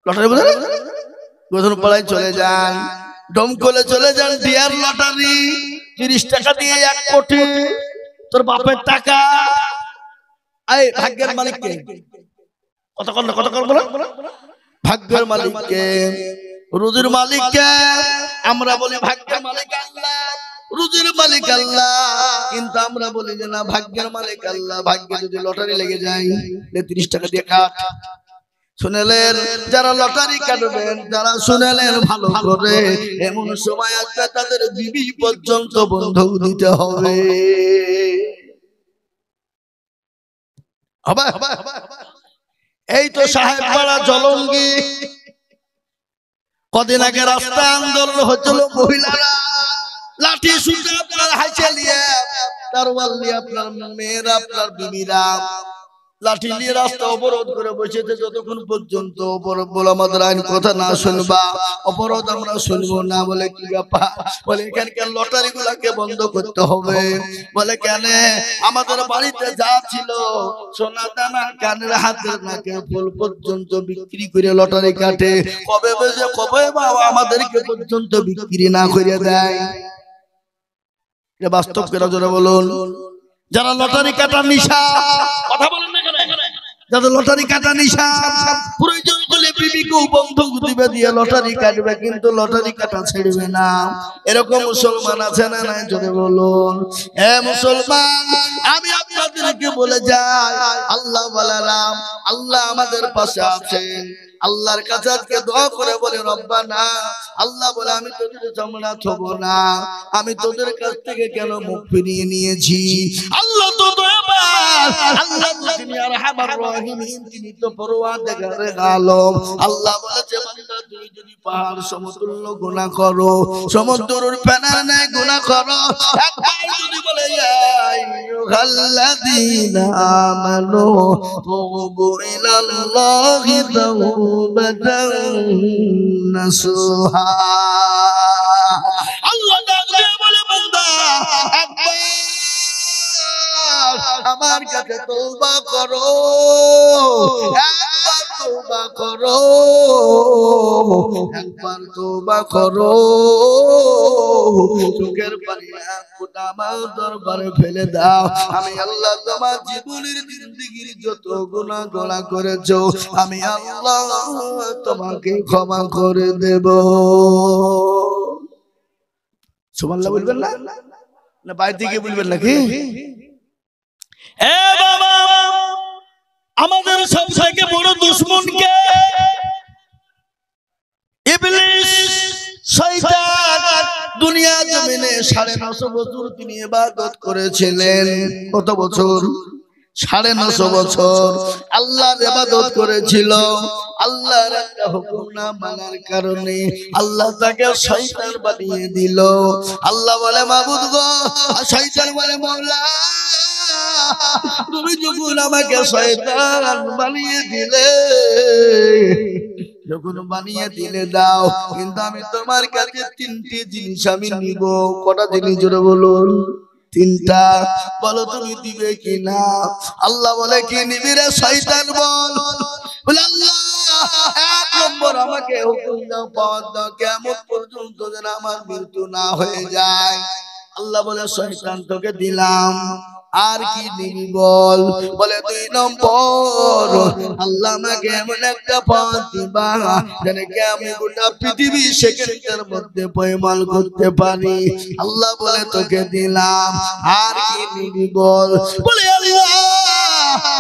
Lottery বোঝেন? গোধনপাড়ায় চলে যান, ডমকলে চলে যান, ডিয়ার লটারি 30 টাকা দিয়ে 1 কোটি, তোর বাপের টাকা। এই ভাগ্যের মালিক কে? কত কর বলো। ভাগ্যের মালিক কে? রুজির মালিক কে? আমরা বলি ভাগ্যের মালিক আল্লাহ, রুজির মালিক আল্লাহ, কিন্তু আমরা বলি যে না, ভাগ্যের মালিক আল্লাহ। ভাগ্যে যদি লটারি লেগে যায় 30 টাকা দিয়ে কাট। শুনেলেন যারা লটারি কাটবেন, যারা শুনেলেন ভালো করে, এমন সময় আসবে তাদের বিবি পর্যন্ত বন্ধক দিতে হবে। এই তো সাহেব পাড়া জলঙ্গি, কদিন আগে রাস্তা আন্দোলন হচ্ছিল, মহিলারা লাঠি সুতা আপনার হাইচে নিয়ে, তারওয়াল নিয়ে, আপনার মেয়েরা, আপনার বিবিরা লাঠি নিয়ে রাস্তা অবরোধ করে বসেছে, যতক্ষণ পর্যন্ত বলে আমাদের আইন কথা না শুনবা, অবরোধ আমরা শুনবো না। বলে কি ব্যাপার? বলে এখানকার লটারি গুলাকে বন্ধ করতে হবে। বলে কেন? আমাদের বাড়িতে যা ছিল সোনা দানা, কানের হাতের নাকের ফুল পর্যন্ত বিক্রি করে লটারি কাটে, কবে বেজে কবে বাবা আমাদেরকে পর্যন্ত বিক্রি না করে দেয়। বাস্তব কেন জোরে বলুন? যারা লটারি কাটা নিশা, কথা বলেন না কেন? যাদের লটারি কাটা নিশা, প্রয়োজন হলে বিবিকেও বন্ধক দিবে দিয়ে লটারি কাটবে, কিন্তু লটারি কাটা ছেড়বে না। এরকম মুসলমান আছে না নাই? জোরে বলুন। এ মুসলমান, আমি আপনাদেরকে বলে যাই, আল্লাহ বলারাম, আল্লাহ আমাদের পাশে আছেন। আল্লাহর কাছে আজকে দোয়া করে বলে, রব্বানা, আল্লাহ বলে আমি তোদের চামড়া থব না, আমি তোদের কাছ থেকে কেন মুখ ফিরিয়ে নিয়েছি? আল্লাহ তো দয়াবান, আল্লাহ তো তিনি আরহামার রাহিমিন, তিনি তো পরওয়ারদিগারে আলম। আল্লাহ বলেছে, বান্দা তুই যদি পাহাড় সমতুল্য গুনাহ করো, সমুদ্রের ফেনার ন্যায় গুনাহ করো, একবার যদি বলে ইয়া আইয়ুহাল্লাযীনা আমানু তুবু ইলাল্লাহি তাওবাতান নাসুহা, আল্লাহ ডাকে বলে, বান্দা একবার আমার কাছে তওবা করো, একবার তওবা করো, একবার তওবা করো, চোখের পানি এক ফোঁটা আমার দরবারে ফেলে দাও, আমি আল্লাহ তোমার জীবনের জিন্দেগির যত গুনাহ গোনা করেছো আমি আল্লাহ তোমাকে ক্ষমা করে দেব। সুবহানাল্লাহ বলবেন না? না বাইরে থেকে বলবেন নাকি? এ বাবা, আমাদের সবথেকে বড় দুশমন কে? ইবলিস, শয়তান। দুনিয়া জমিনে 950 বছর তিনি ইবাদত করেছিলেন। কত বছর? 950 বছর আল্লাহর ইবাদত করেছিল। আল্লাহর একটা হুকুম না মানার কারণে আল্লাহ তাকে শয়তান বানিয়ে দিল। আল্লাহ বলে, মাবুদ গো, শয়তান বলে, মাওলা তুমি যখন আমাকে শয়তান বানিয়ে দিলে, যখন বানিয়ে দিলে দাও, কিন্তু আমি তোমার কাছে 3টি জিনিস আমি নিব। কটা জিনিস জোরে বলুন? 3টা। বলো তুমি দিবে কিনা? আল্লাহ বলে, কি নিবি রে শয়তান? বল। বলে, আল্লাহ 1 নম্বর আমাকে হুকুম দাও, পাওয়ার দাও, কিয়ামত পর্যন্ত যেন আমার মৃত্যু না হয়ে যায়। আল্লাহ বলে, শয়তান তোকে দিলাম, আর কি দিবি বল? বলে, 2 নম্বর আল্লাহ আমাকে এমন একটা পথ দিবা যেন আমি গোটা পৃথিবী সেকেন্ডের মধ্যে পয়মাল করতে পারি। আল্লাহ বলে, তোকে দিলাম, আর কি দিবি বল? বলে, আল্লাহ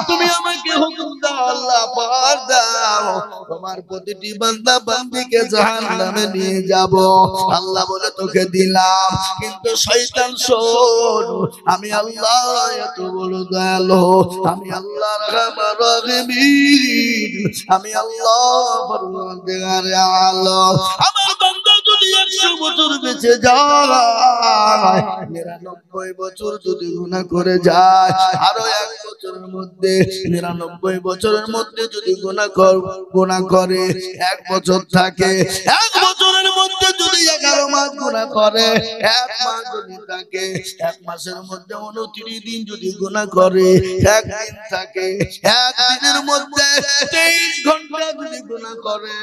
তুমি আমাকে হুকুম দাও, আল্লাহ পার দাও, তোমার প্রতিটি বান্দা বান্দীকে জাহান্নামে নিয়ে যাব। আল্লাহ বলে, তোকে দিলাম, কিন্তু শয়তান শোন, আমি আল্লাহ এত বড় দয়ালু, আমি আল্লাহ রহমান রহিম, আমি আল্লাহ পরওয়ারদিগারে আলম। আমার বান্দা যদি 100 বছর বেঁচে যায়, 99 বছর যদি গুনাহ করে যায়, আরো 1 বছরের মধ্যে 99 বছরের মধ্যে যদি গুনাহ করে 1 বছর থাকে, 1 বছরের মধ্যে যদি 11 মাস গুনাহ করে, 1 মাস যদি থাকে, 1 মাসের মধ্যে 29 দিন যদি গুনাহ করে, 1 দিন থাকে, 1 দিনের মধ্যে 23 ঘন্টা যদি গুনাহ করে,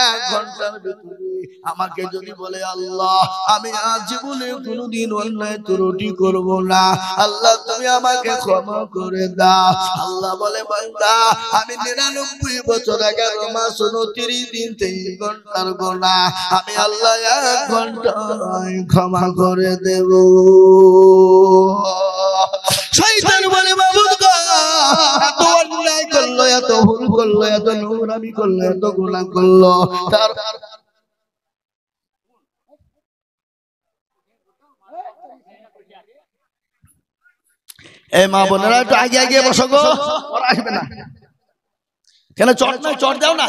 1 ঘন্টার ভিতরে আমাকে যদি বলে আল্লাহ আমি আজ জীবনে কোনোদিন অন্যায় ত্রুটি করব না, আল্লাহ তুমি আমাকে ক্ষমা করে দাও। আল্লাহ বলে বান্দা আমি 99 বছর 11 মাস 29 দিন 23 ঘন্টার গুনাহ আমি আল্লাহ 1 ঘন্টায় ক্ষমা করে দেব। শয়তান বলে মাবুদ গো এত অন্যায় করলো, এত ভুল করলো, এত নোংরামি করলো, এত গুনাহ করলো, তার এই মা বোনেরা একটু আগে আগে বসো গো, ওরা আসবে না কেন? চট না, চট দাও না,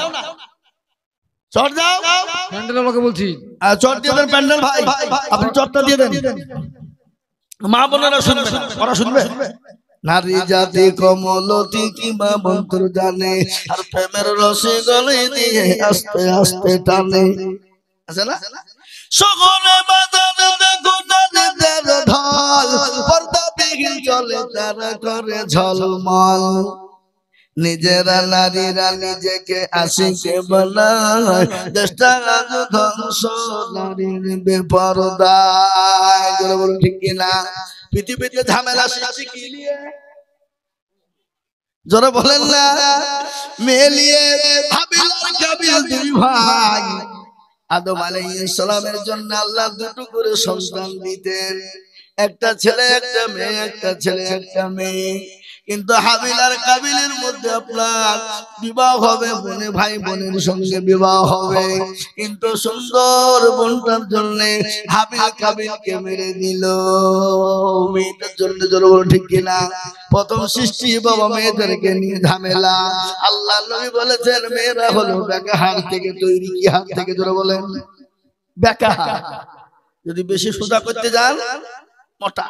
চট দাও। প্যান্ডেল আমাকে বলছি, চট দিয়ে দেন প্যান্ডেল ভাই, আপনি চটটা দিয়ে দেন। মা বোনেরা শুনবে, ওরা শুনবে। নারী জাতি কমলতি কিংবা মন্ত্র জানে, আর প্রেমের রসে গলে দিয়ে আস্তে আস্তে টানে, আছে না? সকলে বাদন দেখো নারীদের ঢল, পর্দা বিহীন চলে তারা করে ঝলমল। নিজেরা নারীরা নিজেকে আশিকে বানায়, দেশটা আজ ধ্বংস নারীর বেপরদায়। জোরে বলুন ঠিক কিনা? পৃথিবীতে ঝামেলা সৃষ্টি কি নিয়ে? জোরে বলেন না। মেলিয়ে হাবিল আর কাবিল 2 ভাই, আদম আলাইহিস সালামের জন্য আল্লাহ 2টো করে সন্তান দিতেন, একটা ছেলে একটা মেয়ে, একটা ছেলে একটা মেয়ে। কিন্তু হাবিল আর কাবিলের মধ্যে আপনার বিবাহ হবে, বোনে ভাই বোনের সঙ্গে বিবাহ হবে, কিন্তু সুন্দর বোনটার জন্য হাবিল কাবিলকে মেরে দিল মেয়েটার জন্য। জোরে বলো ঠিক কিনা? প্রথম সৃষ্টি বাবা মেয়েদেরকে নিয়ে ঝামেলা। আল্লাহ নবী বলেছেন মেয়েরা হলো বেকা হাড় থেকে তৈরি। কি হাড় থেকে? জোরে বলেন। বেকা হাড়। যদি বেশি সোজা করতে যান মোটা,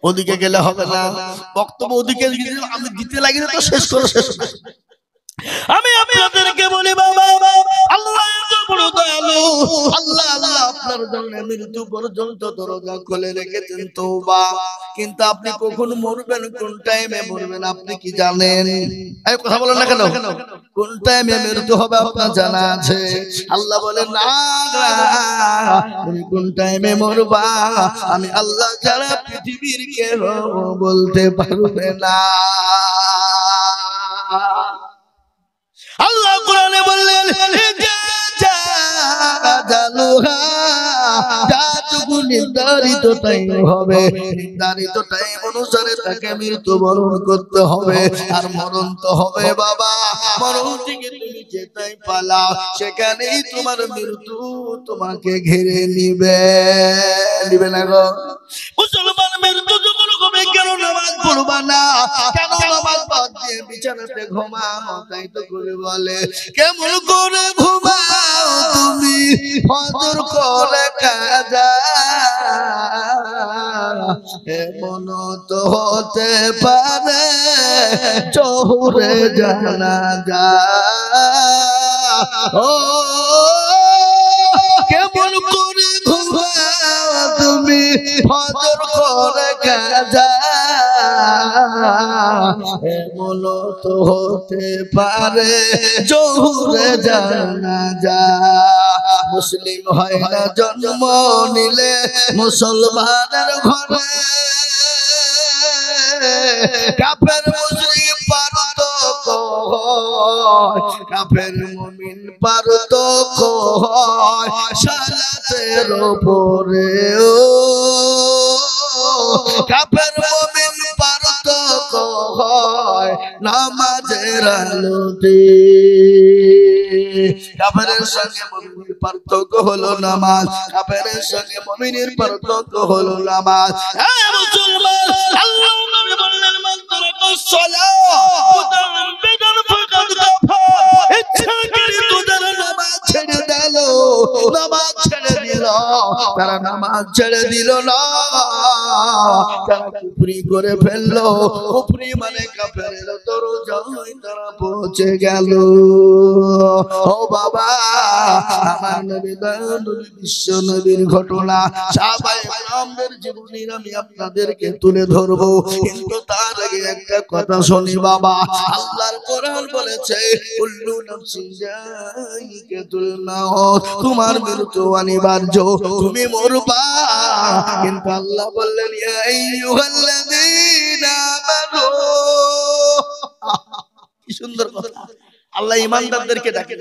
ওদিকে গেলে হবে না। বক্তব্য ওদিকে আমি দিতে লাগি না তো শেষ করো, শেষ আমি আপনাদেরকে বলি বাবা আল্লাহ এত বড় দয়ালু, আল্লাহ আল্লাহ আপনার জন্য মৃত্যু পর্যন্ত দরজা খুলে রেখেছেন তওবা। কিন্তু আপনি কখন মরবেন, কোন টাইমে মরবেন আপনি কি জানেন? এই কথা বলেন না কেন? কোন টাইমে মৃত্যু হবে আপনার জানা আছে? আল্লাহ বলেন না, তুমি কোন টাইমে মরবা আমি আল্লাহ ছাড়া পৃথিবীর কেউ বলতে পারবে না। আল্লাহ কোরআনে বললেন যতটুকু নির্ধারিত টাইম হবে, নির্ধারিত টাইম অনুসারে তাকে মৃত্যুবরণ করতে হবে। আর মরণ তো হবে বাবা, মরণ থেকে তুমি যেটাই পালাও সেখানেই তোমার মৃত্যু তোমাকে ঘিরে নিবে। নিবে না গো মুসলমান? মৃত্যু যখন হবে কেন নামাজ পড়বা না? কেন নামাজ বাদ দিয়ে বিছানাতে ঘুমাও? তাই তো করে বলে কেমন করে ঘুমাও তুমি ফজর করে কাজা, এমন তো হতে পারে জোহরে জানাজা। ও কেমন করে ঘুমাও তুমি ফজর করে কাজা, এমন তো হতে পারে জোহরে জানাজা। মুসলিম হয় না জন্ম নিলে মুসলমানের ঘরে, কাফের মুশরিক পারতক্য হয়, কাফের মুমিন পারতক্য হয় সালাতের উপরে। ও কাফের মুমিন পারতক্য হয় নামাজের আলোতে। কাফেরের সঙ্গে মুমিনের পার্থক্য হলো নামাজ, কাফেরের সঙ্গে মুমিনের পার্থক্য হলো নামাজ। হে মুসলমান, আল্লাহ নবী বললেন মান তারাকাস সালাহ মুতাআম্মিদান ফাকাদ কাফার। ইচ্ছাকৃত যারা নামাজ ছেড়ে দিল, নামাজ ছেড়ে দিল তারা নামাজ ছেড়ে দিল না, তারা কুফরি করে ফেললো। কুফরি মানে কাফেরের দরজায় তারা পৌঁছে গেল। ও বাবা, আমার নবী দয়ানবী বিশ্ব নবীর ঘটনা সাহাবায়ে কেরামদের জীবনী আমি আপনাদেরকে তুলে ধরবো, কিন্তু তার আগে একটা কথা শুনি বাবা। আল্লাহর কোরআন বলেছে কুল্লু নাফসিন যায়িকাতুল মাউত, তোমার মৃত্যু অনিবার্য, তুমি মরবা। কিন্তু আল্লাহ বললেন ইয়া আইয়ুহাল্লাযীনা আমানু, কি সুন্দর কথা। আল্লাহ ঈমানদারদেরকে ডাকে,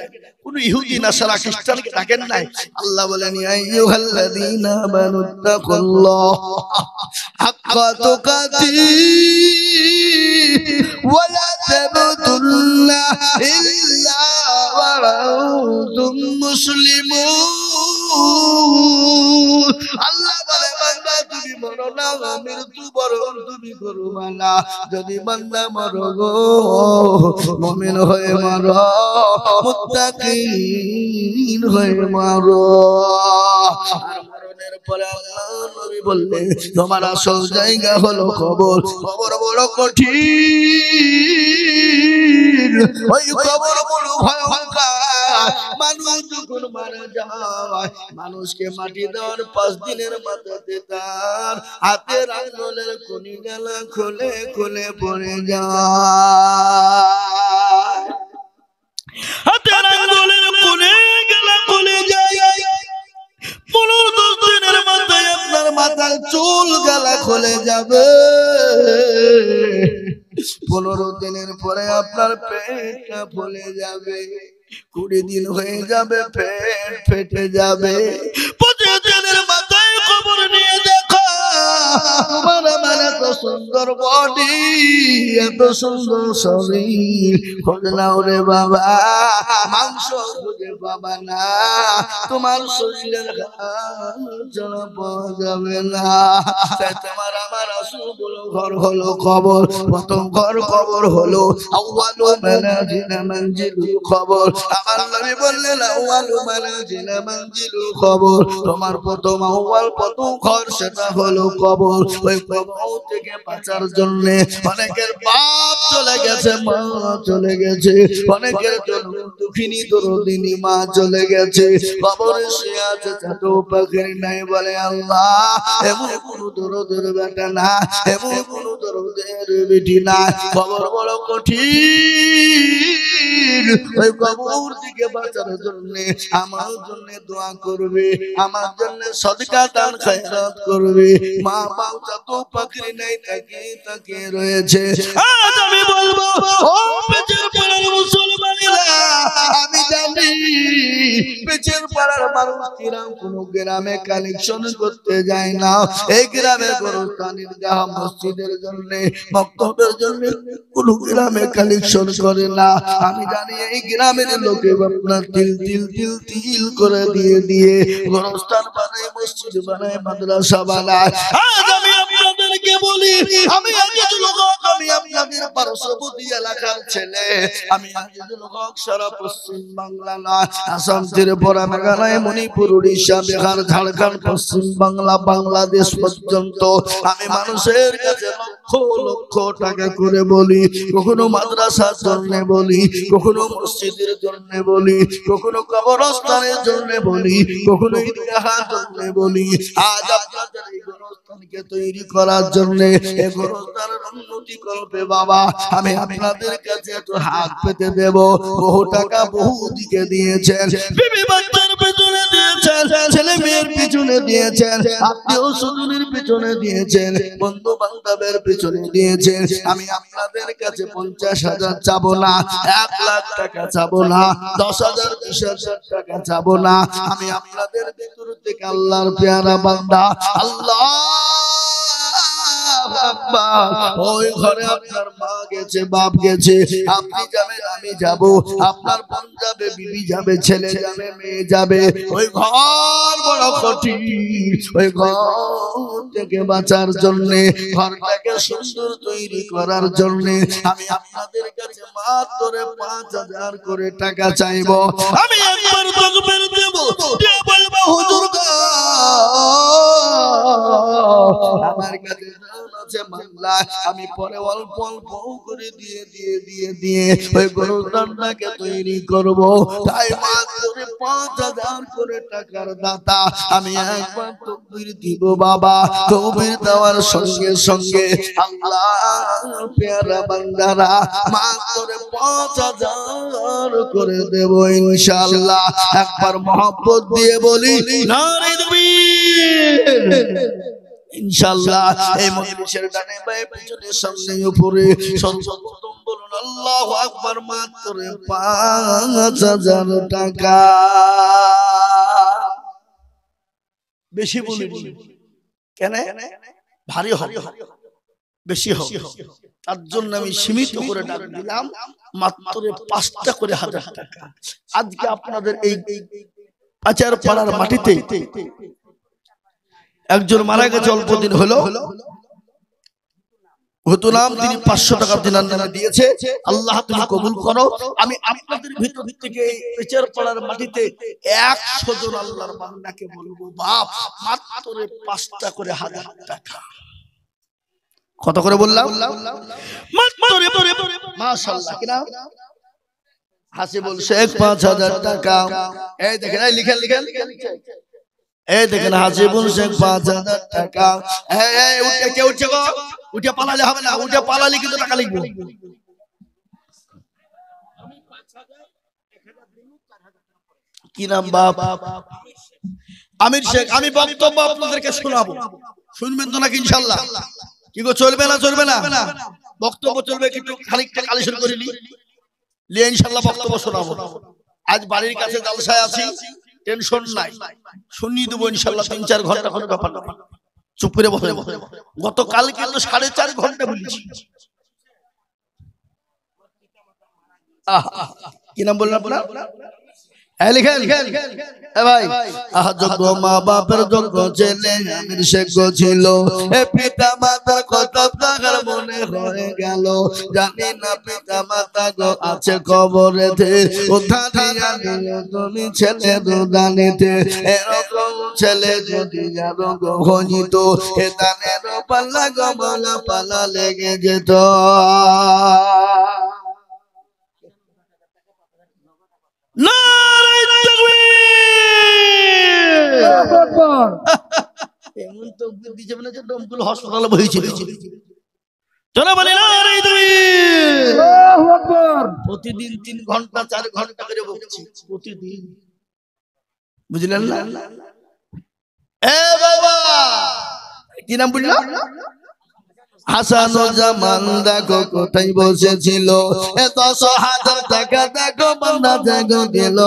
কোন ইহুদি নাসারা খ্রিস্টানকে ডাকেন নাই। আল্লাহ বলেন ইয়া আইয়ুহাল্লাযীনা আমানুত্তাকুল্লাহ হাক্কা তুকাতিহি ওয়া লা তামুতুন্না ইল্লা ওয়া আনতুম মুসলিমুন। আল্লাহ বলে বান্দা তুমি মরো না, মৃত্যু বরণ তুমি করবা না। যদি বান্দা মরো গো মুমিন হয়ে মরো, মুত্তাকিন হয়ে মরো। আর মরণের পরে আল্লাহ নবী বললেন তোমার আসল জায়গা হলো কবর। কবর বড় কঠিন, ওই কবর বড় ভয়ঙ্কর। মানুষ যখন মারা যায়, মানুষকে মাটি দেওয়ার 5 দিনের মাথাতে তার হাতের আঙুলের কণিগুলো খুলে খুলে পড়ে যায়, হাতের আঙুলের কণিগুলো খুলে যায়। 15-10 দিনের মাথায় আপনার মাথার চুল গালা খুলে যাবে। 15 দিনের পরে আপনার পেটটা ফুলে যাবে। 20 দিন হয়ে যাবে পেট ফেটে যাবে। 25 দিনের মাথায় কবর নিয়ে দেখো তোমার আমার এত সুন্দর বডি, এত সুন্দর শরীর, খোঁজ নাও রে বাবা, মাংস খুঁজে পাবা না, তোমার শরীরের হাড় পাওয়া যাবে না। তাই তোমার আমার আসল ঘর হলো কবর। প্রথম ঘর কবর হলো আউয়ালু মানাজিনা মানজিলুল কবর। আমার নবী বললেন আউয়ালু মানাজিনা মানজিলুল কবর, তোমার প্রথম ঘর সেটা হলো কবর। ওই কবর থেকে বাঁচার জন্য অনেকের বাপ চলে গেছে, মা চলে গেছে, অনেকের জন্য দুঃখিনী দরদিনী মা চলে গেছে, কবরে শুয়ে আছে চাটো পাখির নাই। বলে আল্লাহ এমন কোন দরদের বেটা না, এমন কোন দরদের বেটি না, কবর বড় কঠিন। ওই কবর থেকে বাঁচার জন্য আমার জন্য দোয়া করবে, আমার জন্য সদকা দান খয়রাত করবে। মা বাপ চাটো পাখির নাই তাকে রয়েছে। আজ আমি বলবো ও পেটের পাড়ার মুসলমানেরা, আমি জানি পেটের পাড়ার মানুষ কিরাম কোন গ্রামে কালেকশন করতে যায় না। এই গ্রামের গোরস্থানের জাহা মসজিদের জন্য, মক্তবের জন্য কোন গ্রামে কালেকশন করে না। আমি জানি এই গ্রামের লোকে আপনার তিল তিল তিল তিল করে দিয়ে গোরস্থান বানায়, মসজিদ বানায়, মাদ্রাসা বানায়। আজ আমি আপনাদেরকে বলি, আমি আজিজুল হক, আমি আপনাদের পার্শ্ববর্তী এলাকার ছেলে, আমি আজিজুল হক সারা পশ্চিম বাংলা না, আসাম, ত্রিপুরা, মেঘালয়, মণিপুর, উড়িষ্যা, বিহার, ঝাড়খণ্ড, পশ্চিম বাংলা, বাংলাদেশ পর্যন্ত আমি মানুষের কাছে লক্ষ লক্ষ টাকা করে বলি। কখনো মাদ্রাসার জন্য বলি, কখনো মসজিদের জন্য বলি, কখনো কবরস্থানের জন্য বলি, কখনো ঈদগাহের জন্য বলি। আজ আপনাদের এই গোরস্থানকে তৈরি করার জন্য, এই গোরস্থানের উন্নতি করবে বাবা, আমি আপনাদের কাছে একটু হাত পেতে দেব। বহু টাকা বহু দিকে দিয়েছেন, বিবি বাচ্চার পেছনে দিয়েছেন, ছেলে মেয়ের পিছনে দিয়েছেন, আত্মীয় স্বজনের পিছনে দিয়েছেন, বন্ধু বান্ধবের পিছনে দিয়েছেন। আমি আপনাদের কাছে 50,000 চাবো না, 1 লাখ টাকা চাবো না, 10,000 20,000 টাকা চাবো না। আমি আপনাদের ভিতর থেকে আল্লাহর পেয়ারা বান্দা, আল্লাহ ওই ঘরে আপনার মা গেছে, বাপ গেছে, আপনি যাবেন, আমি যাব, আপনার বোন যাবে, বিবি যাবে, ছেলে যাবে, মেয়ে যাবে। ওই ঘর বড় কঠিন। ওই ঘর থেকে বাঁচার জন্য, ঘরটাকে সুন্দর তৈরি করার জন্য আমি আপনাদের কাছে মাত্র 5,000 করে টাকা চাইবো। আমি একবার তাকবীর দেব, দিয়ে বলবো হুজুর গো আমার কাছে আছে মামলা, আমি পরে অল্প অল্প করে দিয়ে ওই গরুর দানটাকে তৈরি করব। তাই মাত্র 5,000 করে টাকার দাতা আমি একবার তকবীর দিব বাবা। তকবীর দেওয়ার সঙ্গে সঙ্গে আল্লাহ পেয়ারা বান্দারা মাত্র 5,000 করে দেব ইনশাআল্লাহ। একবার মহব্বত দিয়ে বলি নারে তাকবীর। ইনশাআল্লাহ এই মজলিসের ডানে বায়ে পিছনে সামনে উপরে সর্বপ্রথম বলুন আল্লাহু আকবার। মাত্র 5,000 টাকা। বেশি বলি কেন? ভারী হবে, বেশি হবে, তার জন্য আমি সীমিত করে ডাক দিলাম মাত্র 5টা করে 1,000 টাকা। আজকে আপনাদের এই পাচার পাড়ার মাটিতে একজন মারা গেছে, অল্প দিন হলো, হতো নাম, তিনি 500 টাকা দিনার নামে দিয়েছে। আল্লাহ তুমি কবুল করো। আমি আপনাদের ভিতর থেকে পেচার পাড়ার মাটিতে 100 জন আল্লাহর বান্দাকে বলবো বাপ মাত্র 5টা করে 1,000 টাকা। কত করে বললাম? মাশাআল্লাহ। কিনা হাসিবুল শেখ 5,000 টাকা। এই দেখেন, এই লিখেন লিখেন, এই দেখেন হাসিবুল শেখ 5,000 টাকা। এই উঠে কে উঠছে গো? উঠে পালালে হবে না, উঠে পালালে কিন্তু টাকা লিখবো। কি নাম বাপ? আমির শেখ। আমি বক্তব্য আপনাদেরকে শোনাবো, শুনবেন তো নাকি ইনশাআল্লাহ? কি গো চলবে না? চলবে না? বক্তব্য চলবে, কিন্তু খানিকটা কালেকশন করে নিয়ে ইনশাআল্লাহ বক্তব্য শোনাবো। আজ বাড়ির কাছে জালসায় আছি, টেনশন নাই, শুনিয়ে দেবো ইনশাআল্লাহ। 3-4 ঘন্টা কোনো ব্যাপার না, চুপ করে বসে। গতকাল কিন্তু 4.5 ঘন্টা বলেছি। কি নাম বললেন আপনার? লিখেন ভাই। যোগ্য মা বাপের যোগ্য ছেলে আমির শেখ ছিল। পিতা মাতার কথা তার মনে হয়ে গেল, জানি না পিতা মাতা গো আছে কবরেতে। তুমি ছেলে দুদানিতে, এরকম ছেলে যদি আরো গহনিত, এ দানের পাল্লা গমলা পালা লেগে যেত। এমন তো দিচ্ছে মানে যে ডমকুল হাসপাতালে বসেছিল। চলো বলি নারে তাকবীর। আল্লাহু আকবার। প্রতিদিন 3 ঘন্টা 4 ঘন্টা করে বকছি প্রতিদিন, বুঝলেন না? এ বাবা কি নাম বললো? হাসান ও জামান দেখো কোথায় বসেছিল। 10,000 টাকা দেখো বান্দা দেখো দিল।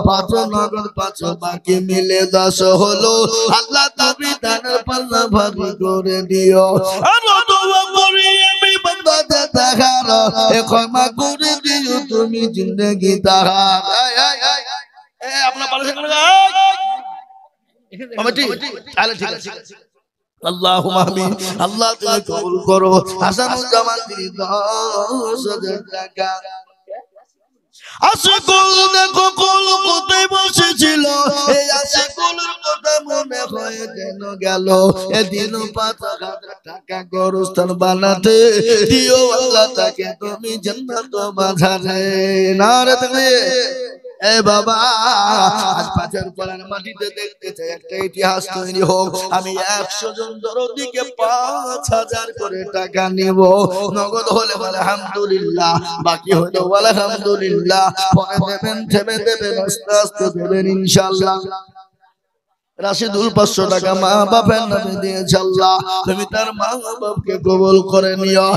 5 নগদ 5 বাকি মিলে 10 হলো। আল্লাহ তুমি দানের পাল্লা ভারী করে দিও। আর দোয়া করি আমি বান্দাতে তাহার, ক্ষমা করে দিও তুমি জিন্দেগি তাহার। আপনার পাশে কমিটি তাহলে ঠিক আছে। আল্লাহুম্মা আমিন। আল্লাহ তুমি কবুল করো। হাসানুজ্জামান তিনি 10,000 টাকা। আশিকুল দেখো কুল কোথায় বসেছিল। এই আশিকুলের কথা মনে হয়ে যেন গেল। এদিন 5,000 টাকা গোরস্থান বানাতে দিও আল্লাহ তাকে তুমি জান্নাত বাজারে। নারে তাকবীর। এ বাবা আজ পাচার পাড়ার মাটিতে দেখতে চাই একটা ইতিহাস তৈরি হোক। আমি 100 জন দরদিকে 5,000 করে টাকা নিব। নগদ হলে আলহামদুলিল্লাহ, বাকি হলে আলহামদুলিল্লাহ। পরে দেবেন, থেমে দেবেন, আস্তে আস্তে দেবেন ইনশাআল্লাহ। রাশিদুল 500 টাকা মা বাপের নামে দিয়েছে। আল্লাহ তুমি তার মা বাপকে কবুল করে নিও।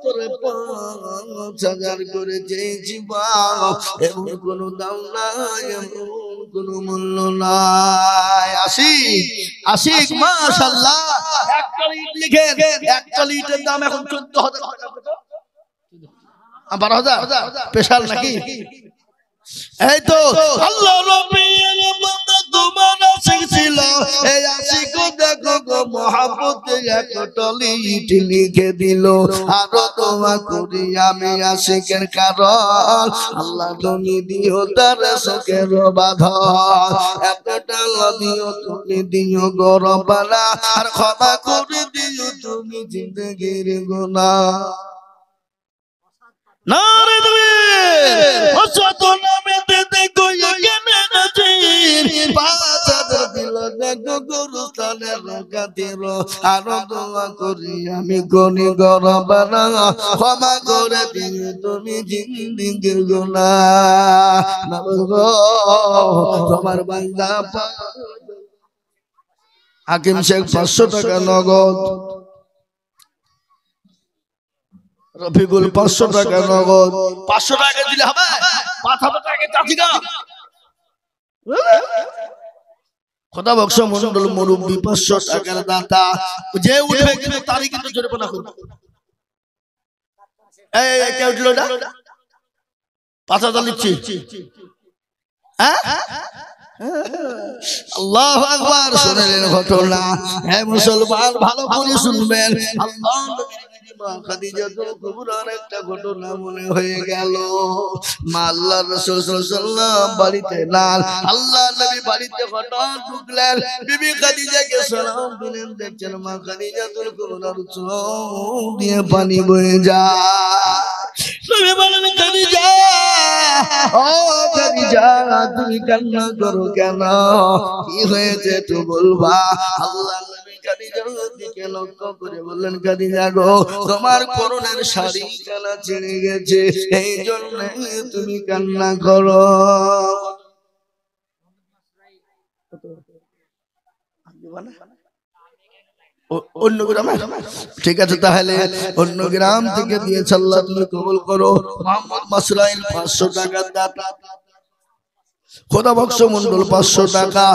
তোরে 5,000 করে চেয়েছি বাপ, এমন কোনো দাম নাই, এমন কোনো মূল্য নাই। আশিক মাশাআল্লাহ। একটা ইট লিখেন, একটা ইটের দাম এখন 14,000 টাকা। 12,000 স্পেশাল নাকি? এই তো আল্লাহ রাব্বি আলামিন তোমার আশিক ছিল এই আশিক দেখো গো মহব্বতে এক টলি লিখে দিল আরো দোয়া করি আমি আশিকের কারণ আল্লাহ তুমি দিও তার শোকের বাঁধন একটা দিও তুমি দিও গো রব্বানা আর ক্ষমা করে দিও তুমি জিন্দেগির গুনাহ নারে তাকবীর অসত নামেতে দেখো এখানে নাজির পাঁচাদের দিল দেখো গুরুস্থানের কাতির আরো দোয়া করি আমি গনি গরবানা ক্ষমা করে দিও তুমি জিন্দেগির গুনাহ তোমার বান্দা হাকিম শেখ 500 টাকা নগদ রফিকুল 500 টাকা নগদ 500 টাকা দিলে হবে 5000 টাকা চাচি না খোদা বক্স মন্ডল মুরব্বি 500 টাকার দাতা যে উঠবে কিন্তু তারই কিন্তু জরিমানা করবে এই কে উঠলো না 5000 লিখছি হ্যাঁ আল্লাহু আকবার শুনলেন ঘটনা হে মুসলমান ভালো করে শুনবেন আল্লাহ নবীর মা খাদিজাতুল কুবরার একটা ঘটনা মনে হয়ে গেল মা আল্লাহর রাসূল সাল্লাল্লাহু আলাইহি ওয়াসাল্লাম বাড়িতে না আল্লাহ নবী বাড়িতে হঠাৎ ঢুকলেন বিবি খাদিজাকে সালাম দিলেন দেখছেন মা খাদিজাতুল কুবরার চোখ দিয়ে পানি বয়ে যায় নবী বলেন খাদিজা ও খাদিজা তুমি কান্না করো কেন কি হয়েছে একটু বলবা আল্লাহ নবী খাদিজার দিকে লক্ষ্য করে বললেন খাদিজা গো তোমার পরনের শাড়ি কালা ছিঁড়ে গেছে এই জন্য তুমি কান্না করো অন্য গ্রামে ঠিক আছে তাহলে অন্য গ্রাম থেকে দিয়েছে আল্লাহ তুমি কবুল করো মোহাম্মদ মাসরাইল 500 টাকা দাতা খোদা বক্স মন্ডল 500 টাকা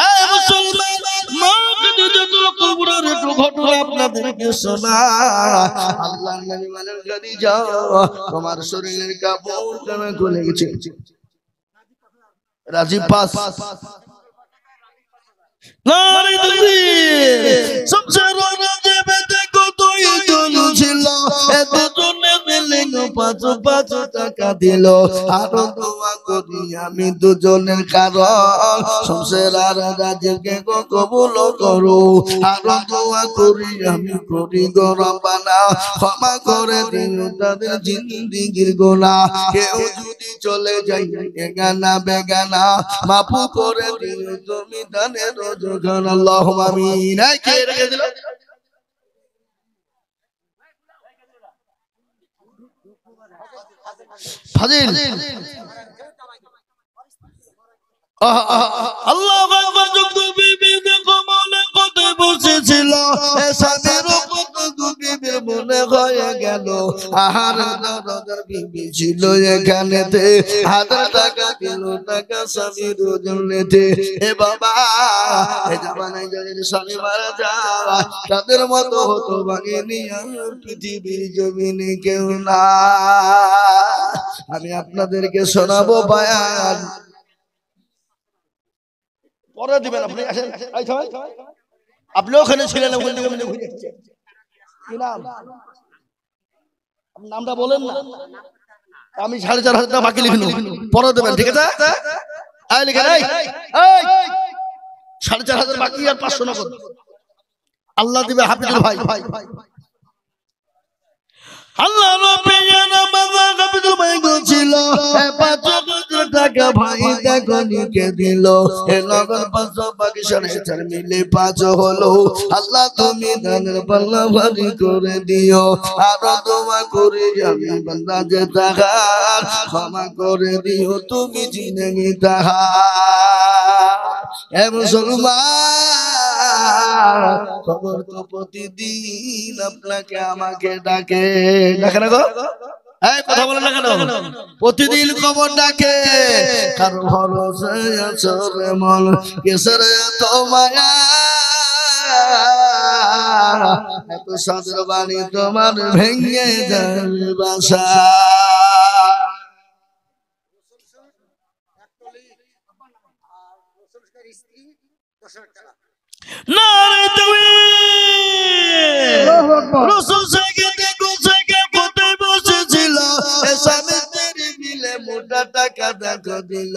এই মুসলমান মা খাদিজাতুল কুবরার একটু ঘটনা আপনাদেরকে শোনা আল্লাহর নবী বলেন খাদিজা তোমার শরীরের কাপড় কেন খুলে গেছে রাজীব পাস নারে তাকবীর সংসার রাজবে দেখো তুই চলছিল এত জনে মিলে 5 টাকা দিল আরো দোয়া করি আমি দুজনের কারণ সংসার রাজকে কবুল করো আরো দোয়া করি আমি করি গো রব্বানা ক্ষমা করে দিও তাদের জিন্দেগির গুনাহ কেউ যদি চলে যায় বেগানা বেগানা মাফ করে দিও তুমি দানের রোজগান আল্লাহুম্মা আমিন এই কে রেখে দিল ফাজিল আল্লাহু আকবার যুগ বিবি দেখো মনে কত বসেছিল স্বামীর কত বিবির মনে হয়ে গেল আহার দরদার বিবি ছিল এখানেতে 1000 টাকা দিল টাকা স্বামীর জন্যতে এ বাবা এ জামানায় যাদের স্বামী মারা যায় তাদের মতো হতো ভাঙেনি আর পৃথিবীর জমিনে কেউ না আমি আপনাদেরকে শোনাবো বয়ান পরে দিবেন আপনি আসেন আপনি ওখানে ছিলেন ওখান থেকে ঘুরে এসেছেন কি নাম আপনি নামটা বলেন না আমি 4500 টাকা বাকি লিখে নেব পরে দেবেন ঠিক আছে এই লিখেন এই 4500 বাকি আর 500 নগদ আল্লাহ দিবে হাফিজুল ভাই আল্লাহ নবী নামাজ হাফিজুল ভাই ছিল 500 টাকা ভাই দেখো লিখে দিল এ নগদ 500 বাকি 4.5 মিলে 5 হলো আল্লাহ তুমি দানের পাল্লা ভারী করে দিও আর দোয়া করে আমি বান্দা যে তাহার ক্ষমা করে দিও তুমি জিন্দেগি তাহার এ মুসলমান খবর তো প্রতিদিন আপনাকে আমাকে ডাকে ডাকে না গো এই কথা বলেন না কেন প্রতিদিন খবর ডাকে কার ভরসায় আছো রে মন কিসের এত মায়া এত সাদের বাণী তোমার ভেঙে যাবে বাসা নারে তুমি রাসূল সাইকে দেখো সাইকে কোথায় বসেছিল স্বামী স্ত্রী মিলে মোটা টাকা দেখো দিল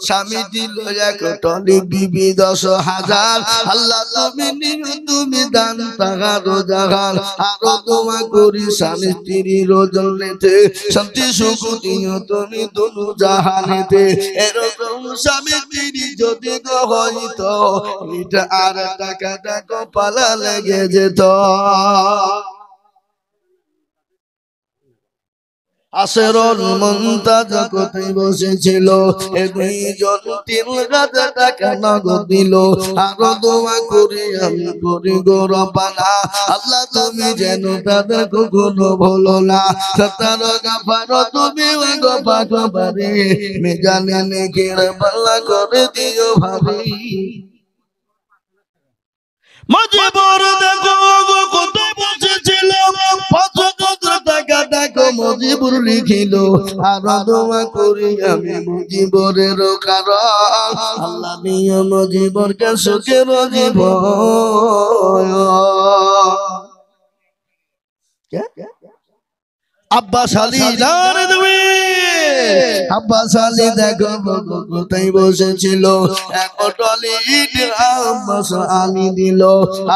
স্বামী দিল এক টলি বিবি 10,000 আল্লাহ তুমি নিও তুমি দান তাহারো জাহান আরো দোয়া করি স্বামী স্ত্রীর জন্যতে শান্তি সুখ দিও তুমি দুনু জাহানেতে এরকম স্বামী স্ত্রী যদি গো হইতো এটা আর টাকা টাকা পালা লেগে যেত আসরুল মুনতাজ কোথায় বসেছিল এ দুইজন 3,000 টাকা নগদ দিল আরো দোয়া করি আমি করি গো রব্বানা আল্লাহ তুমি যেন তাদের কখনো ভুলো না সতার গাফার তুমি গো পাকবারে মেজানে নেকির পাল্লা করে দিও ভাবি মজিবর দেখো গো কোথায় বসেছিল 5,000 টাকা দেখো মজিবর লিখিল আর দোয়া করি আমি মজিবরের কারণ আল্লাহ নিয়ে মজিবরকে সুখের জীবন আব্বাস আলী নারে তুমি আব্বাস আলী দেখো কোথায় বসেছিল এক টলি ইট আব্বাস আলী দিল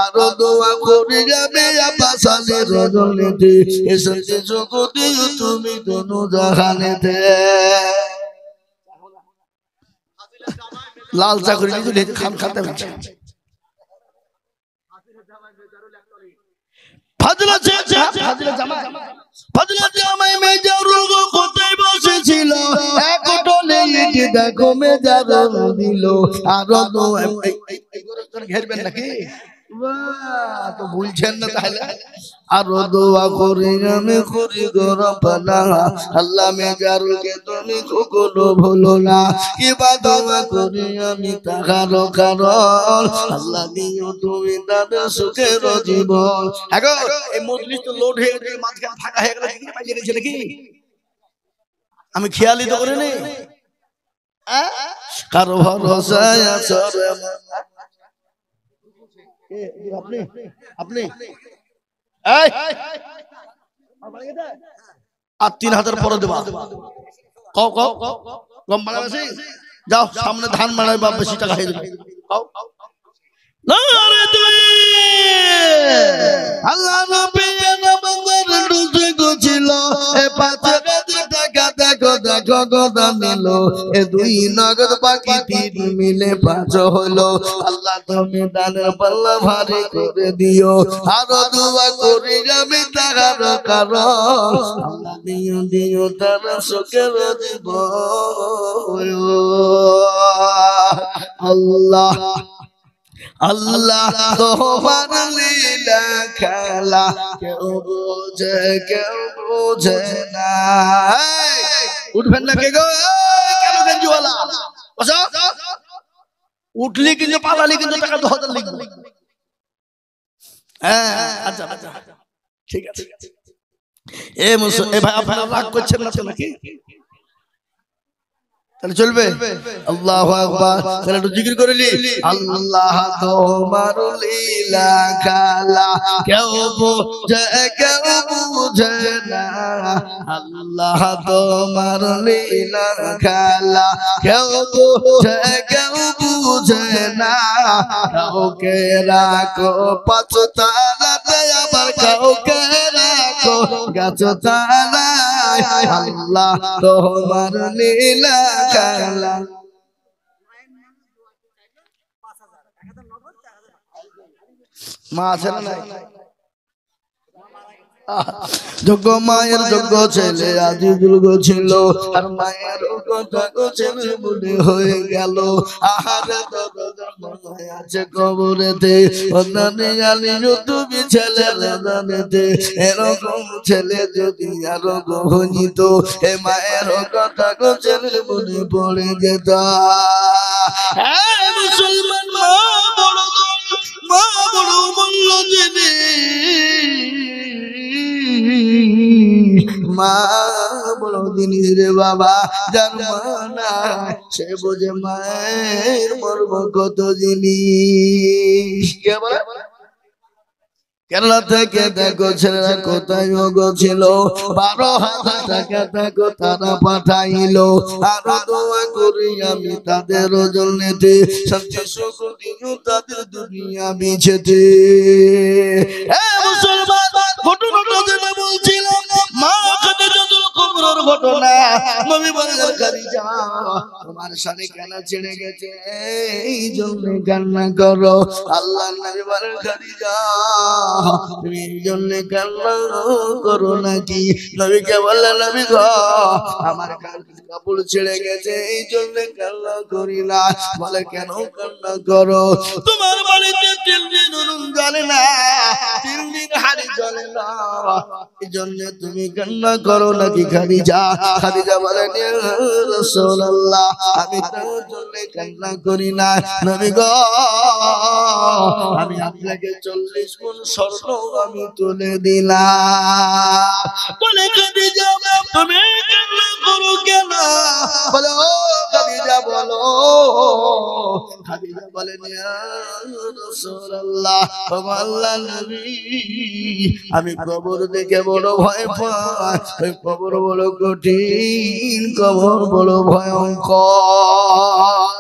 আরো দোয়া করে যাবে আব্বাস আলীর রজনীতে এসেছে জগতে তুমি দোনো জাহানেতে লাল চাকরি নিয়ে খান খাতে ফাজলা জামাই ফাজলা জামাই মেজারুল কোথায় বসেছিল এক টলে ইট দেখো মেজারুল দিল আরো দোয়া ঘেরবেন নাকি তো ভুলছেন না তাহলে আরো দোয়া করি আমি করি গো রব্বানা আল্লাহ মেজারুলকে তুমি কখনো ভুলো না কিবা দোয়া করি আমি তাহার কারণ আল্লাহ দিও তুমি তাদের সুখের জীবন আগো এই মজলিস তো লোড হয়ে গেছে মাঝখানে ফাঁকা হয়ে গেল কি পাইয়ে গেছে নাকি আমি খেয়ালই তো করি নি কারো ভরসায় আছে আপনি আপনি আর 3,000 পরে দেবা কম বাড়া বেশি যাও সামনে ধান মারাই বা বেশি টাকা হয়ে যাবে আল্লাহ নবী নামাজের রোজা গোছিল এ 5,000 টাকা দেখো দেখো কথা নিল এ 2 নগদ বাকি 3 মিলে 5 হলো আল্লাহ তুমি দানের পাল্লা ভারী করে দিও আরো দোয়া করি আমি তাহার কারণ আল্লাহ দিও দিও তার সুখের জীবন আল্লাহ আল্লাহ তোমার লীলা খেলা কেউ বোঝে না উঠবেন না কে গো কেন গঞ্জিওয়ালা বসো উঠলি কিন্তু পালালি কিন্তু টাকা 10,000 লিখবে হ্যাঁ আচ্ছা আচ্ছা ঠিক আছে এ ভাই আপনারা রাগ করছেন না তো নাকি তাহলে চলবে আল্লাহু আকবার তাহলে একটু জিকির করে নি আল্লাহ তোমার লীলা খেলা কেউ বুঝে না আল্লাহ তোমার লীলা খেলা কেউ বুঝে না কাউকে রাখো 5 তালাতে আবার কাউকে রাখো গাছ তালায় আল্লাহ তোমার লীলা খেলা মা আছে না নাই যোগ্য মায়ের যোগ্য ছেলে আজি দুর্গ ছিল আর মায়ের কথা ছেলে বলে হয়ে গেল আহারে আছে কবরেতে তুমি ছেলে জানেতে এরকম ছেলে যদি আরো গহনিত এ মায়ের কথা ছেলে বলে পড়ে যেত মুসলমান মা বড় মূল্য জিনিস মা বড় জিনিস রে বাবা, যার মা নাই সে বোঝে মায়ের মর্ম কত জিনিস। কে বলে? কেরালা থেকে দেখো ছেলেরা কোথায় ছিল, 12,000 টাকা দেখো তারা পাঠাইলো। আরো দোয়া করি আমি তাদের জন্যে, শান্তি সুখ দিও তাদের দুনিয়া বিছেতে। মুসলমান, ঘটনাটা যেটা বলছিলাম, মা খাদিজাতুল কুবরার ঘটনা। নবী বললেন, খাদিজা তোমার স্বামী কেন ছেড়ে গেছে, এই জন্য কান্না করো। আল্লাহর নবী বলেন, খাদিজা তুমি এই জন্য কান্না করো নাকি? নবীকে বললেন, নবী গো আমার কাপড় ছেড়ে গেছে, এই জন্য কান্না করি না। বলে, কেন কান্না করো? তোমার বাড়িতে 3 দিন নুন জ্বলে না, 3 দিন হাড়ি জ্বলে না, এই জন্য তুমি কান্না করো নাকি খাদিজা? খাদিজা বলেন, ইয়া রাসূলুল্লাহ আমি তার জন্য কান্না করি না। নবী গো আমি আপনাকে 40 গুণ স্বর্ণ আমি তুলে দিলাম। বলে, খাদিজা তুমি কান্না করো কেন? বলে, ও খাদিজা বলো। খাদিজা বলেন, ইয়া রাসূলুল্লাহ আল্লাহর নবী আমি কবর দেখে বড় ভয় পাই, ওই কবর বড় কঠিন, কবর বড় ভয়ঙ্কর।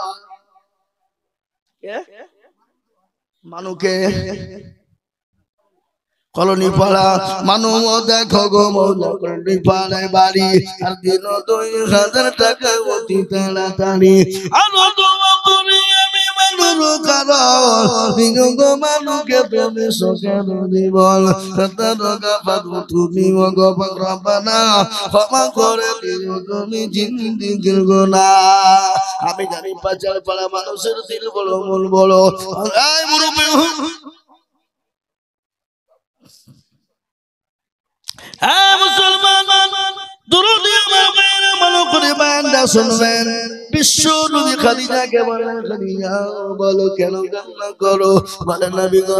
মানুকে কলোনি পাড়া মানু দেখো গো মৌলা কলোনি পাড়ায় বাড়ি, আর দিন 2,000 টাকা অতি তাড়াতাড়ি। আরো দোয়া করি আমি মানুর কারণ দিন গো মানুকে তুমি সকের জীবন তুমি রব্বানা ক্ষমা করে দিও তুমি জিন্দেগির গুনাহ। আমি জানি পাচার পাড়া মানুষের দিল বড় মন বড়। এই মুরব্বি মুসলমান, দুরুদ আমার মায়েরা মনে করে বান্দা শুনবেন। বিশ্ব নবী খাদিজাকে বলেন, খাদিজা বলো কেন কান্না করো? বলে, নবী গো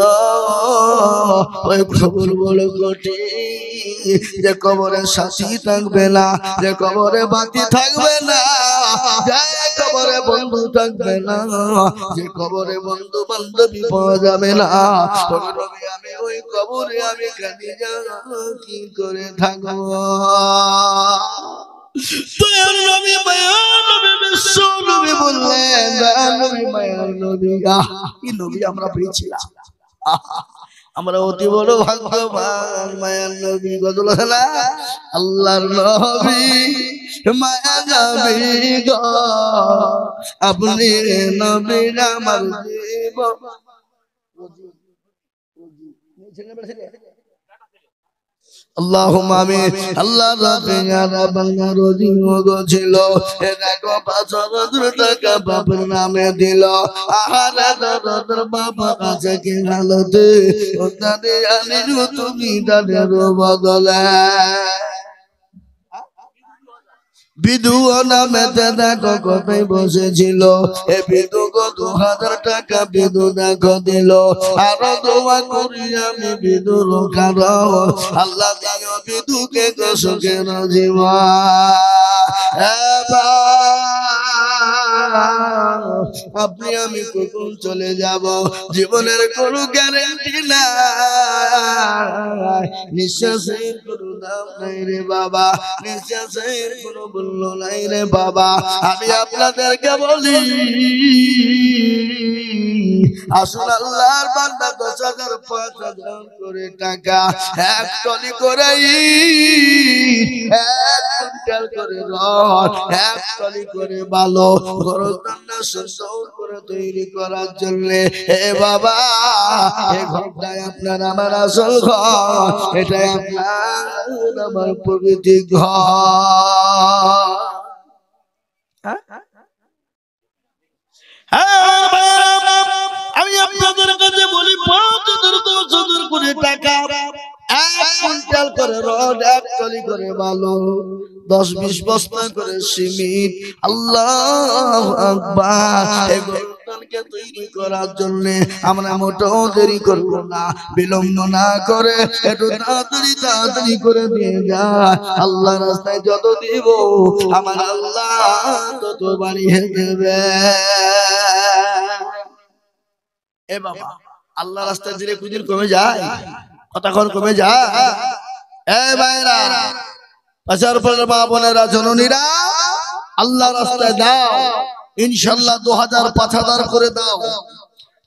ওই কবর বড় কঠিন, যে কবরে সাথী থাকবে না, যে কবরে বাতি থাকবে না, যে কবরে বন্ধু থাকবে না, যে কবরে বন্ধু বান্ধবী পাওয়া যাবে না। নবী আমি ওই কবরে আমি খাদিজা কি করে থাকবো? দয়ার নবী মায়ার নবী বিশ্ব নবী বললেন, দয়ার নবী মায়ার নবী, কি নবী আমরা পেয়েছিলাম, আমরা অতি বড় ভাগ্যবান। মায়ার নবী গজল না, আল্লাহর নবী মায়া নবী গো আপনি নবী আমার জীবন। আল্লাহুম্মা আমিন। আল্লাহ রাব্বিনা বাংলা রোজি ছিল, দেখো 5,000 টাকা বাবার নামে দিল। আহারে দাদার বাবা কাছে কি হালতে, দাদে আনিরু তুমি দাদের বদলে। বিধু নামেতে দেখো কোথায় বসেছিল, এ বিধু গো 2,000 টাকা বিধু দেখো দিল। আরো দোয়া করি আমি বিধুর কারণ, আল্লাহ দিও বিধুকে গো সুখের জীবন। আপনি আমি কখন চলে যাব, জীবনের কোনো গ্যারান্টি নাই, নিঃশ্বাসের কোনো দাম নাই রে বাবা, নিঃশ্বাসের কোনো মূল্য নাই রে বাবা। আমি আপনাদেরকে বলি, আসুন আল্লাহর বান্দা 10,000 5,000 করে টাকা, 1 টলি করে ইট, 1 কুইন্টাল করে রড, 1 টলি করে বালো গরদান্না সুন্দর করে তৈরি করার জন্য, হে বাবা এই ঘরটাই আপনার আমার আসল ঘর, এটাই আপনার আমার প্রকৃতি ঘর। আমি আপনাদের কাছে বলি, 5,000 করে টাকা, 1 কুইন্টাল করে রড, 1 টলি করে বালু, 10-20 বস্তা করে সিমেন্ট। আল্লাহু আকবার। এই গরুটাকে আমাদেরকে তৈরি করার জন্য আমরা মোটেও দেরি করব না, বিলম্ব না করে একটু তাড়াতাড়ি করে দিয়ে যায়। আল্লাহ রাস্তায় যত দিব আমার আল্লাহ তত বাড়িয়ে দেবে। এ বাবা, আল্লাহ রাস্তায় দিলে কুদিন কমে যায়, কতক্ষণ কমে যায়। এ ভাইরা, পাশার পরের মা বোনেরা, জননীরা, আল্লাহ রাস্তায় দাও, ইনশাআল্লাহ 2000 5000 করে দাও।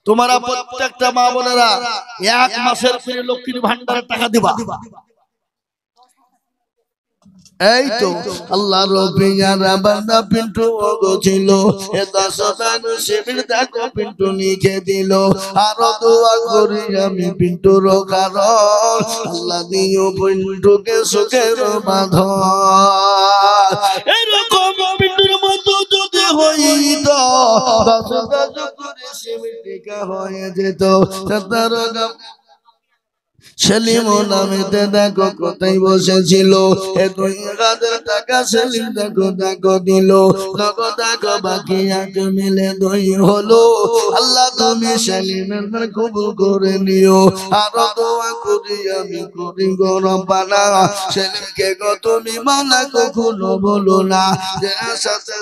তোমরা প্রত্যেকটা মা বোনেরা 1 মাসের ফ্রি লক্ষ্মীর ভান্ডারের টাকা দিবা। এই তো আল্লাহ রবিয়ারা বান্দা পিন্টু ছিল, এ 10 মানুষের দেখো পিন্টু লিখে দিল। আরো দোয়া করি আমি পিন্টুর কারণ, আল্লাহ দিও পিন্টুকে সুখের বাঁধন। এরকম পিন্টুর মতো যদি হইত 10 করে সিমিটিকা হয়ে যেত। সেলিম নামেতে দেখো কোথায় বসেছিল, এ 2000 টাকা সেলিম দেখো দেখো দিল। নগদ দেখো বাকি আগে মিলে 2 হলো। আল্লাহ তুমি সেলিমের কবুল করে নিও। আরো দোয়া করি আমি করি গো রব্বানা, সেলিমকে গো তুমি মানা কখনো বলো না, যে সাথে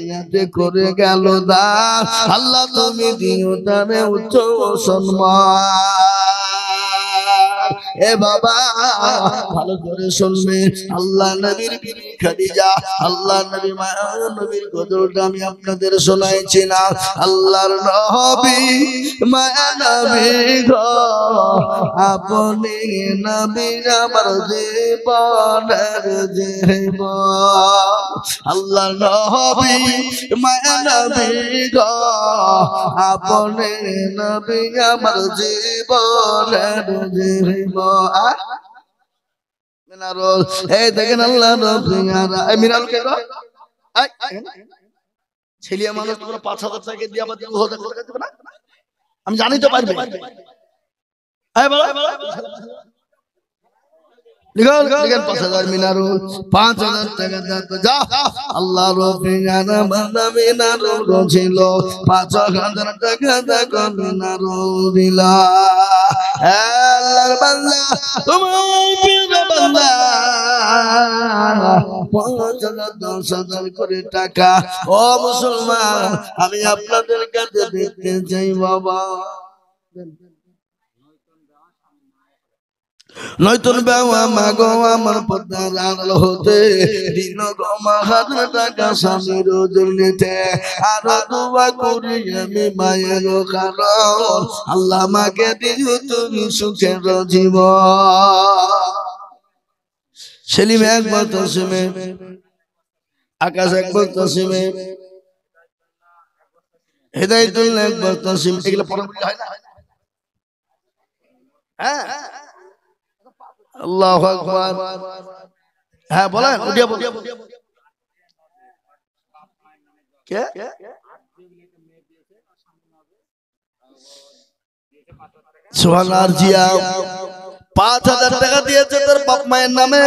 সাথে করে গেল দান। আল্লাহ তুমি দিও তারে উচ্চ সম্মান। এ বাবা ভালো করে শুনবে, আল্লাহ নবীর বিবি খাদিজা, আল্লাহ নবী মায়ের নবীর গজলটা আমি আপনাদের শোনাইছি না। আল্লাহর নবী মায়া নবী গো, আপনি নবী আমার জীবনের জীবন। আল্লাহর নবী মায়া নবী গো, আপনি নবী আমার জীবনের জীবন। মিনারুল, এই দেখেন আল্লাহ রবিয়ারা, এই মিনারুল কে গো? ছেলিয়া মানুষ, তোমরা 5000 টাকা দিয়ে আবার দিব না, আমি জানি তো পারবে। এই বলো লিখল লিখেন 5000 মিনারুল, 5000 টাকা দাও যা। আল্লাহ রবিয়ারা বান্দা মিনারুল ছিল, 5000 টাকা দেখো মিনারুল দিলা। আল্লাহর বান্দা তোমার প্রিয় বান্দা 5000 10,000 করে টাকা। ও মুসলমান, আমি আপনাদের কাছে দেখতে চাই বাবা, নয়তন বাবা মাগো আমার পদ্মার আড়াল হতে দিন গো মা 1000 টাকা স্বামীর জন্যতে। আরো দোয়া করি আমি মায়ের কারণ, আল্লাহ মাকে দিও তুমি সুখের জীবন। সেলিম একবার তসিমে, আকাশ একবার তসিমে, হেদায়েতুল্লাহ একবার তসিম, এগুলো পড়া হয় না? হ্যাঁ, আল্লাহু আকবার। হ্যাঁ বলেন, উঠিয়া বলেন কে? সুবহানাল্লাহ। জিয়া 5000 টাকা দিয়েছে তার বাপ মায়ের নামে,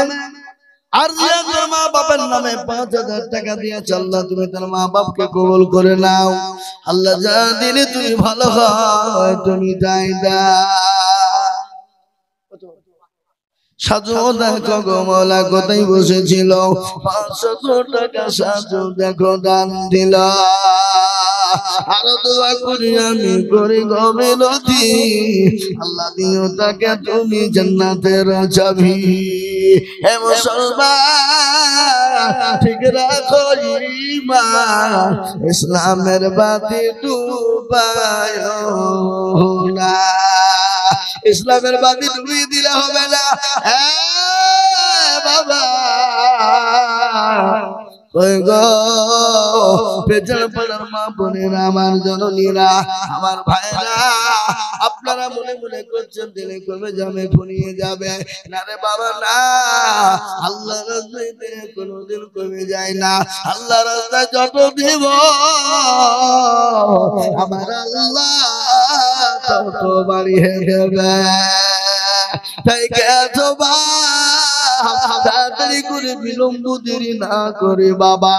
আর জিয়া তার মা বাবার নামে 5000 টাকা দিয়েছে। আল্লাহ তুমি তার মা বাপকে কবুল করে নাও। আল্লাহ যা দিলে তুমি ভালো হয় তুমি তাই দাও। সাজু দেখো গো মওলা কোথায় বসেছিল, 500 টাকা সাজু দেখো দান দিল। আরো দোয়া করি আমি করি গো মিনতি, আল্লাহ দিও তাকে তুমি জান্নাতের চাবি। হে মুসলমান ঠিক রাখো ঈমান, ইসলামের বাতি ডুবায়ো না। ইসলামের বাতি ডুবিয়ে দিলে হবে না বাবা। ওই গো পেছন পাড়ার মা বোনেরা, আমার জননীরা, আমার ভাইরা, আপনারা মনে মনে করছেন দিলে কমে যাবে, ফুরিয়ে যাবে। না রে বাবা না, আল্লাহ রাস্তাতে কোনোদিন কমে যায় না। আল্লাহ রাস্তায় যত দিব আমার আল্লাহ তত বাড়িয়ে দেবে। তাই গেছো বা তাড়াতাড়ি করে বিলম্ব দেরি না করে বাবা